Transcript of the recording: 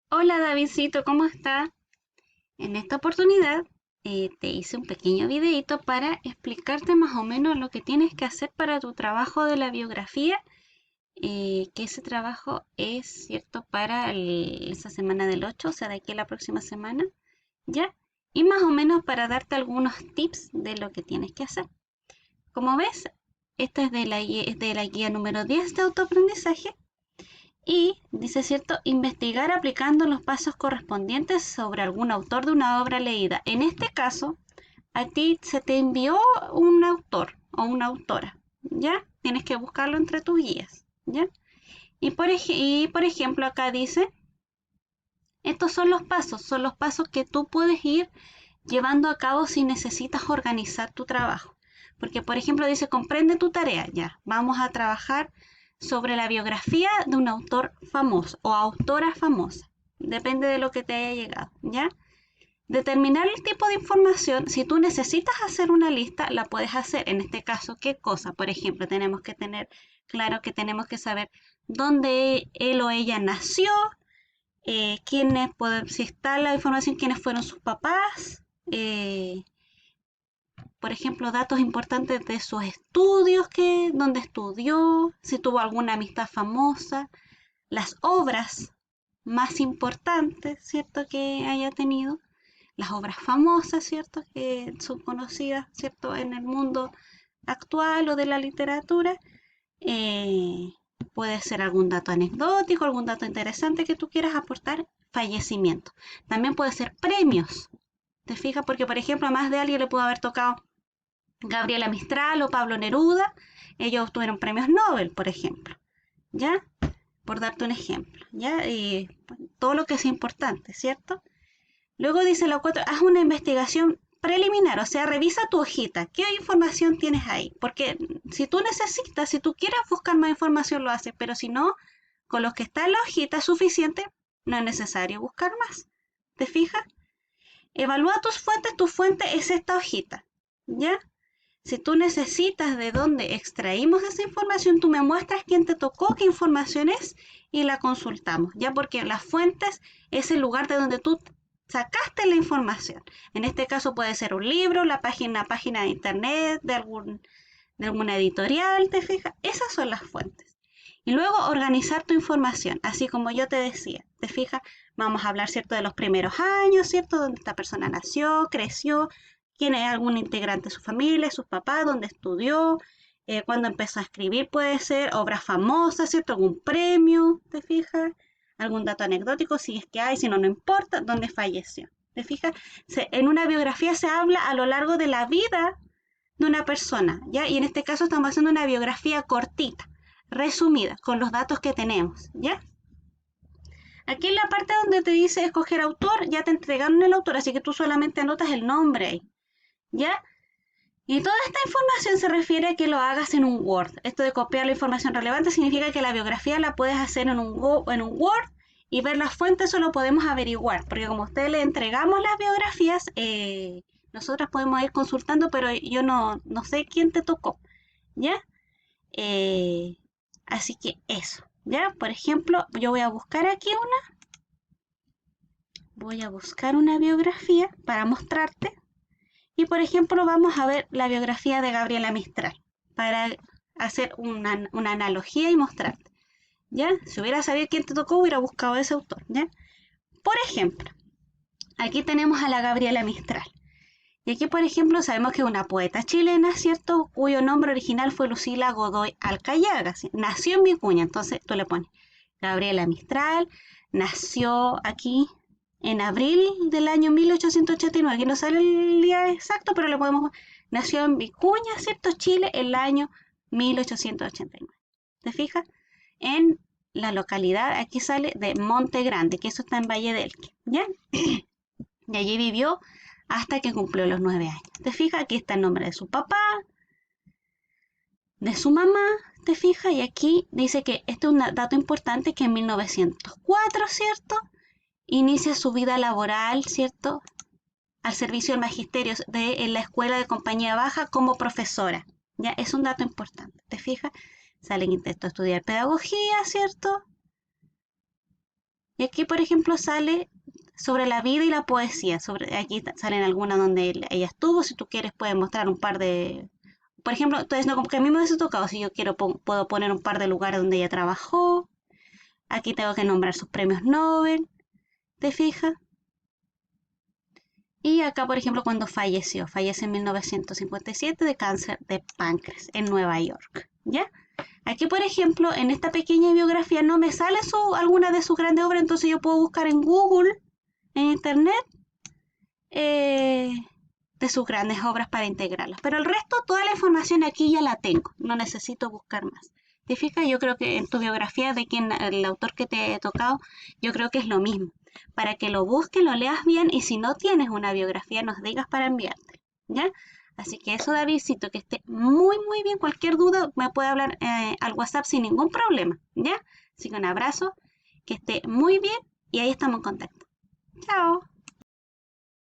Hola Davidcito, ¿cómo está? En esta oportunidad te hice un pequeño videito para explicarte más o menos lo que tienes que hacer para tu trabajo de la biografía, que ese trabajo es cierto para esa semana del 8, o sea, de aquí a la próxima semana, ¿ya? Y más o menos para darte algunos tips de lo que tienes que hacer. Como ves, esta es de la guía número 10 de autoaprendizaje. Y dice, ¿cierto? Investigar aplicando los pasos correspondientes sobre algún autor de una obra leída. En este caso, a ti se te envió un autor o una autora, ¿ya? Tienes que buscarlo entre tus guías, ¿ya? Y por ejemplo, acá dice, estos son los pasos que tú puedes ir llevando a cabo si necesitas organizar tu trabajo. Porque, por ejemplo, dice, comprende tu tarea, ya, vamos a trabajar sobre la biografía de un autor famoso o autora famosa. Depende de lo que te haya llegado, ¿ya? Determinar el tipo de información, si tú necesitas hacer una lista, la puedes hacer. En este caso, ¿qué cosa? Por ejemplo, tenemos que tener claro que tenemos que saber dónde él o ella nació, si está la información, quiénes fueron sus papás, eh, por ejemplo, datos importantes de sus estudios, dónde estudió, si tuvo alguna amistad famosa, las obras más importantes, ¿cierto? Que haya tenido, las obras famosas, ¿cierto? Que son conocidas, ¿cierto? En el mundo actual o de la literatura. Eh, Puede ser algún dato anecdótico, algún dato interesante que tú quieras aportar, fallecimiento. También puede ser premios, ¿te fijas? Porque, por ejemplo, a más de alguien le pudo haber tocado Gabriela Mistral o Pablo Neruda. Ellos obtuvieron premios Nobel, por ejemplo, ¿ya? Por darte un ejemplo, ¿ya? Y todo lo que es importante, ¿cierto? Luego dice la 4, haz una investigación preliminar, o sea, revisa tu hojita, qué información tienes ahí, porque si tú necesitas, si tú quieres buscar más información, lo haces, pero si no, con lo que está en la hojita es suficiente, no es necesario buscar más. ¿Te fijas? Evalúa tus fuentes, tu fuente es esta hojita, ¿ya? Si tú necesitas de dónde extraímos esa información, tú me muestras quién te tocó, qué información es y la consultamos, ya porque las fuentes es el lugar de donde tú sacaste la información. En este caso puede ser un libro, página de internet, de alguna editorial, ¿te fijas? Esas son las fuentes. Y luego organizar tu información, así como yo te decía, ¿te fijas? Vamos a hablar, ¿cierto?, de los primeros años, ¿cierto?, donde esta persona nació, creció, quién es algún integrante de su familia, sus papás, dónde estudió, cuándo empezó a escribir, puede ser, obras famosas, ¿cierto?, algún premio, ¿te fijas? Algún dato anecdótico, si es que hay, si no, no importa, dónde falleció. ¿Te fijas? En una biografía se habla a lo largo de la vida de una persona, ¿ya? Y en este caso estamos haciendo una biografía cortita, resumida, con los datos que tenemos, ¿ya? Aquí en la parte donde te dice escoger autor, ya te entregaron el autor, así que tú solamente anotas el nombre, ¿ya? Y toda esta información se refiere a que lo hagas en un Word. Esto de copiar la información relevante significa que la biografía la puedes hacer en un Word y ver las fuentes, eso lo podemos averiguar, porque como a ustedes le entregamos las biografías, nosotras podemos ir consultando, pero yo no sé quién te tocó, ¿ya? Eh, Así que eso, ¿ya? Por ejemplo, yo voy a buscar una biografía para mostrarte. Y por ejemplo, vamos a ver la biografía de Gabriela Mistral para hacer una analogía y mostrarte. ¿Ya? Si hubiera sabido quién te tocó, hubiera buscado ese autor. ¿Ya? Por ejemplo, aquí tenemos a la Gabriela Mistral. Y aquí, por ejemplo, sabemos que es una poeta chilena, ¿cierto? Cuyo nombre original fue Lucila Godoy Alcayaga. ¿Sí? Nació en Vicuña, entonces tú le pones Gabriela Mistral, nació aquí en abril del año 1889. Aquí no sale el día exacto, pero le podemos. Nació en Vicuña, ¿cierto? Chile, el año 1889. ¿Te fijas? En la localidad, aquí sale de Monte Grande, que eso está en Valle del Elqui, ¿ya? Y allí vivió hasta que cumplió los 9 años. ¿Te fijas? Aquí está el nombre de su papá, de su mamá, ¿te fijas? Y aquí dice que este es un dato importante que en 1904, ¿cierto? Inicia su vida laboral, ¿cierto? Al servicio del magisterio en la escuela de compañía baja como profesora. Ya es un dato importante, ¿te fijas? Salen intentó estudiar pedagogía, ¿cierto? Y aquí, por ejemplo, sale sobre la vida y la poesía. Aquí salen algunas donde ella estuvo. Si tú quieres, puedes mostrar un par de... Por ejemplo, entonces, no, como que a mí me hubiese tocado, si yo quiero, puedo poner un par de lugares donde ella trabajó. Aquí tengo que nombrar sus premios Nobel, ¿te fijas? Y acá, por ejemplo, cuando fallece en 1957 de cáncer de páncreas en Nueva York, ¿ya? Aquí, por ejemplo, en esta pequeña biografía no me sale alguna de sus grandes obras, entonces yo puedo buscar en Google, en Internet, eh, de sus grandes obras para integrarlas. Pero el resto, toda la información aquí ya la tengo, no necesito buscar más. ¿Te fijas? Yo creo que en tu biografía de quien el autor que te he tocado, yo creo que es lo mismo. Para que lo busques, lo leas bien y si no tienes una biografía, nos digas para enviarte. ¿Ya? Así que eso, Davidcito, que esté muy, muy bien. Cualquier duda me puede hablar al WhatsApp sin ningún problema. ¿Ya? Así que un abrazo, que esté muy bien y ahí estamos en contacto. Chao.